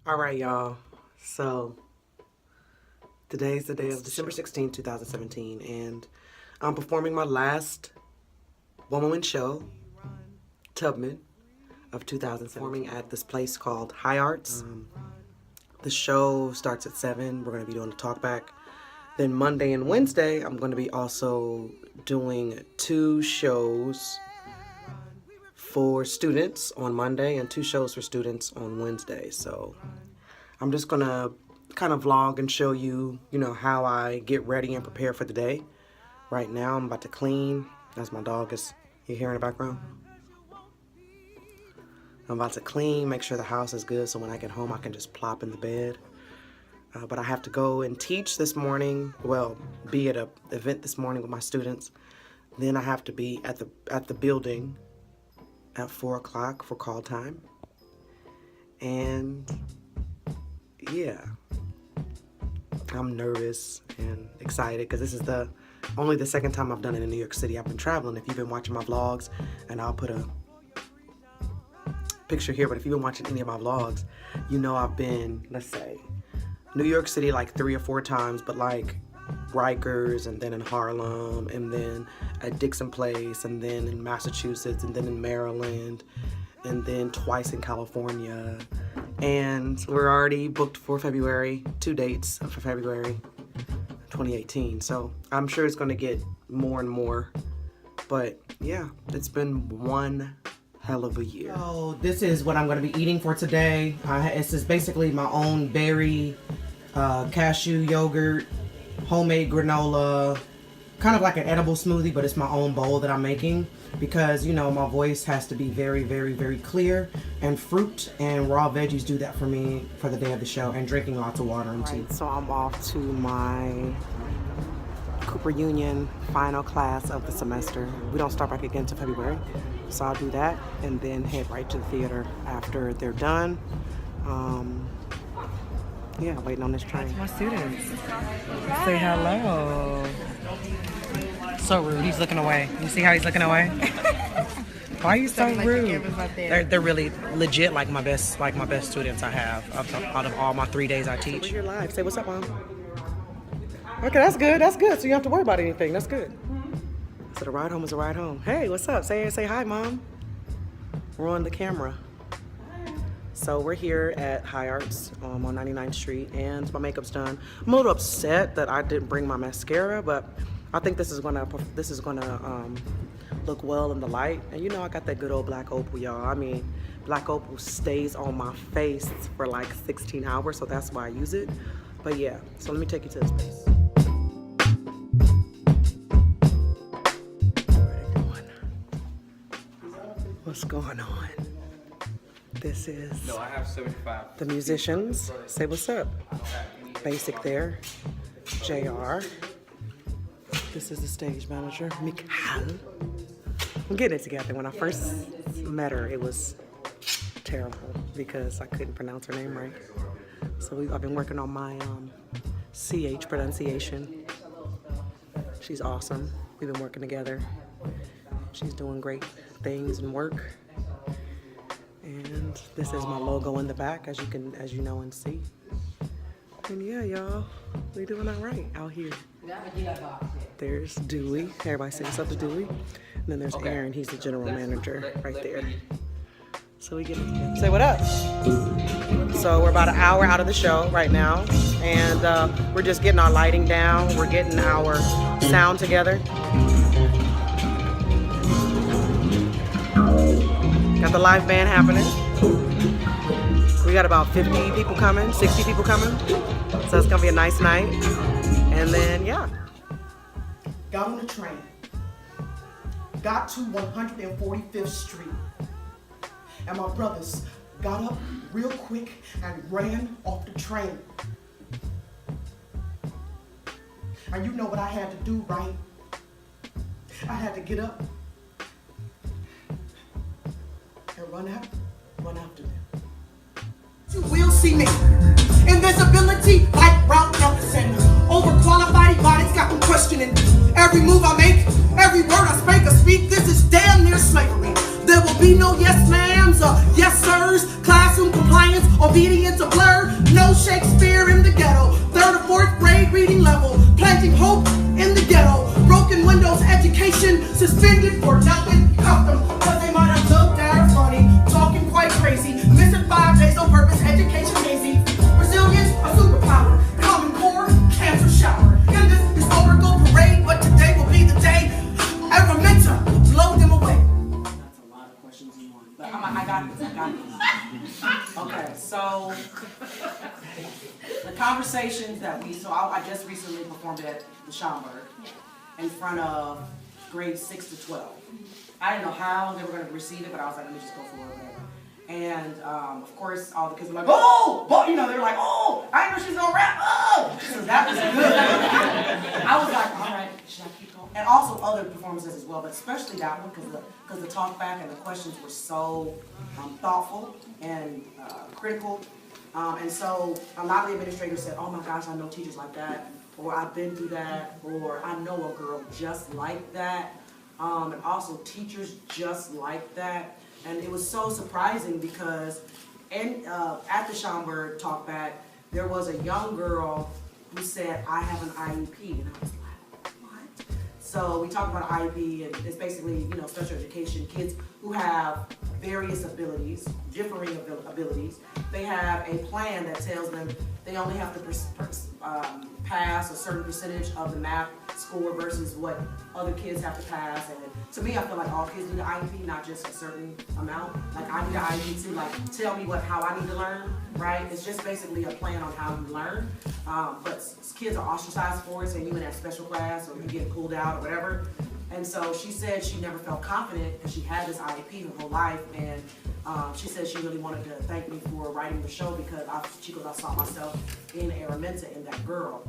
All right, y'all. So today's the day of December 16th, 2017, and I'm performing my last one-woman show, Tubman, of 2017, performing at this place called High Arts. The show starts at 7. We're going to be doing a talk back. Then Monday and Wednesday, I'm going to be also doing 2 shows for students on Monday and 2 shows for students on Wednesday. So I'm just going to kind of vlog and show you, how I get ready and prepare for the day. Right now, I'm about to clean. That's my dog you hear in the background. I'm about to clean, make sure the house is good so when I get home I can just plop in the bed. But I have to go and teach this morning, be at an event this morning with my students. Then I have to be at the building at 4 o'clock for call time. And yeah, I'm nervous and excited because this is only the second time I've done it in New York City. I've been traveling. If you've been watching my vlogs, and I'll put a picture here, but if you've been watching any of my vlogs, I've been, let's say, New York City like 3 or 4 times, but like Rikers, and then in Harlem, and then at Dixon Place, and then in Massachusetts, and then in Maryland, and then twice in California. And we're already booked for February, 2 dates for February 2018. So I'm sure it's going to get more and more. But yeah, it's been one hell of a year. So this is what I'm going to be eating for today. This is basically my own berry, cashew yogurt, homemade granola, kind of like an edible smoothie, but it's my own bowl that I'm making because, my voice has to be very, very, very clear, and fruit and raw veggies do that for me for the day of the show, and drinking lots of water and tea. Right, so I'm off to my Cooper Union final class of the semester. We don't start back again until February, so I'll do that and then head right to the theater after they're done. Yeah, waiting on this train. My students. Say hello. So rude. He's looking away. You see how he's looking away? Why are you so rude? They're really legit like my best students I have out of all my 3 days I teach. So we're here live. Say what's up, Mom. Okay, that's good. That's good. So you don't have to worry about anything. That's good. So the ride home is a ride home. Hey, what's up? Say hi, Mom. We're on the camera. So we're here at High Arts on 99th Street, and my makeup's done. I'm a little upset that I didn't bring my mascara, but I think this is gonna look well in the light. And I got that good old black opal, y'all. I mean, black opal stays on my face for like 16 hours, so that's why I use it. But yeah, so let me take you to this place. What's going on? This is I have 75. the musicians. Say what's up. Basic there. JR. This is the stage manager, Mikal. I'm getting it together. When I first met her, it was terrible because I couldn't pronounce her name right. So I've been working on my CH pronunciation. She's awesome. We've been working together. She's doing great things and work. And this is my logo in the back, as you know and see. And yeah, y'all, we doing all right out here. There's Dewey. Everybody say what's up to Dewey. And then there's Aaron. He's the general manager right there. So we get it. Say what up. So we're about an hour out of the show right now, and we're just getting our lighting down. We're getting our sound together. Got the live band happening. We got about 50 people coming, 60 people coming. So it's gonna be a nice night. And then, yeah. Got on the train. Got to 145th Street. And my brothers got up real quick and ran off the train. And you know what I had to do, right? I had to get up and run after them. You will see me. Invisibility like Ralph Ellison. Overqualified bodies got them questioning. Every move I make, every word I speak, this is damn near slavery. There will be no yes ma'ams or yes sirs. Classroom compliance, obedience or blurred. Shakespeare in the ghetto, 3rd or 4th grade reading level, planting hope in the ghetto, broken windows, education suspended for nothing, cuffed them, cause they might have looked at her funny, talking quite crazy, missing 5 days on purpose, education hazy, resilience, a superpower, common core, cancer shower, in this historical parade, but today will be the day ever meant to blow them away. That's a lot of questions in one, but I got this. Okay, so the conversations that I just recently performed at the Schomburg in front of grades 6 to 12. I didn't know how they were going to receive it, but I was like, let me just go for it, whatever. And of course, all the kids were like, oh, but they were like, oh, I didn't know she was going to rap, oh. So that was good. I was like, all right, should I keep going? And also other performances as well, but especially that one because the talk back and the questions were so thoughtful and critical. And so a lot of the administrators said, oh my gosh, I know teachers like that, or I've been through that, or I know a girl just like that. And also teachers just like that. And it was so surprising because at the Schomburg talkback, there was a young girl who said, I have an IEP. And I was like, what? So we talked about IEP, and it's basically, special education, kids who have various abilities, differing abilities. They have a plan that tells them they only have to pass a certain percentage of the math score versus what other kids have to pass. And to me, I feel like all kids need an IEP, not just a certain amount. Like I need an IEP to tell me how I need to learn, right? It's just basically a plan on how you learn. But kids are ostracized for it, so you in that special class or you get pulled out or whatever. And so she said she never felt confident because she had this IEP her whole life, and she said she really wanted to thank me for writing the show because I saw myself in Araminta, in that girl.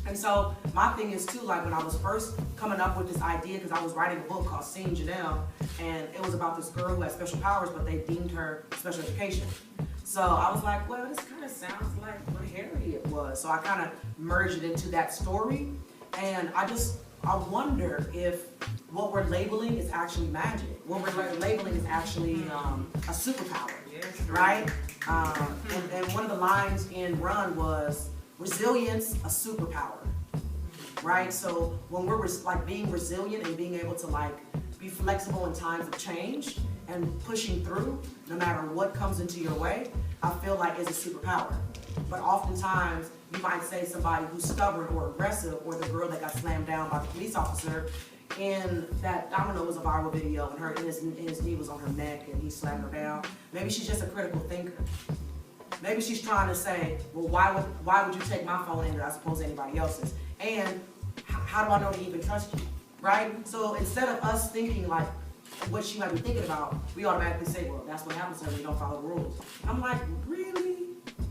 And so my thing is too, like when I was first coming up with this idea, because I was writing a book called Seeing Janelle, and it was about this girl who had special powers, but they deemed her special education. So I was like, well, this kind of sounds like what Harriet was. So I kind of merged it into that story, and I wonder if what we're labeling is actually magic. What we're labeling is actually a superpower, right? And one of the lines in Run was, resilience, a superpower, right? So when we're being resilient and being able to be flexible in times of change and pushing through no matter what comes into your way, I feel like is a superpower. But oftentimes you might say somebody who's stubborn or aggressive, or the girl that got slammed down by the police officer in that, I don't know, it was a viral video, and his knee was on her neck and he slammed her down. Maybe she's just a critical thinker. Maybe she's trying to say, well, why would you take my phone in as opposed to anybody else's? And how do I know to even trust you, right? So instead of us thinking like what she might be thinking about, we automatically say, well, that's what happens when we don't follow the rules. I'm like, really?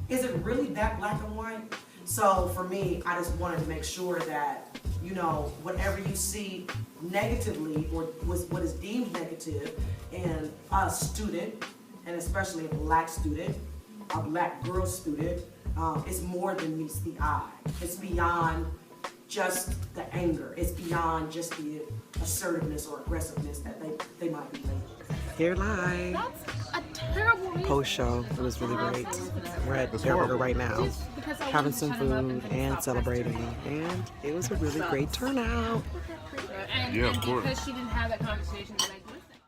Is it really that black and white? So for me, I just wanted to make sure that, whatever you see negatively or what is deemed negative in a student, and especially a black student, a black girl student, it's more than meets the eye. It's beyond just the anger. It's beyond just the assertiveness or aggressiveness that they might be labeled. Here live. That's a terrible reason. Post show. It was really great. We're at Fairburger right now, having some food and celebrating, and it was a really great turnout. And, Yeah, of course. Because she didn't have that conversation that I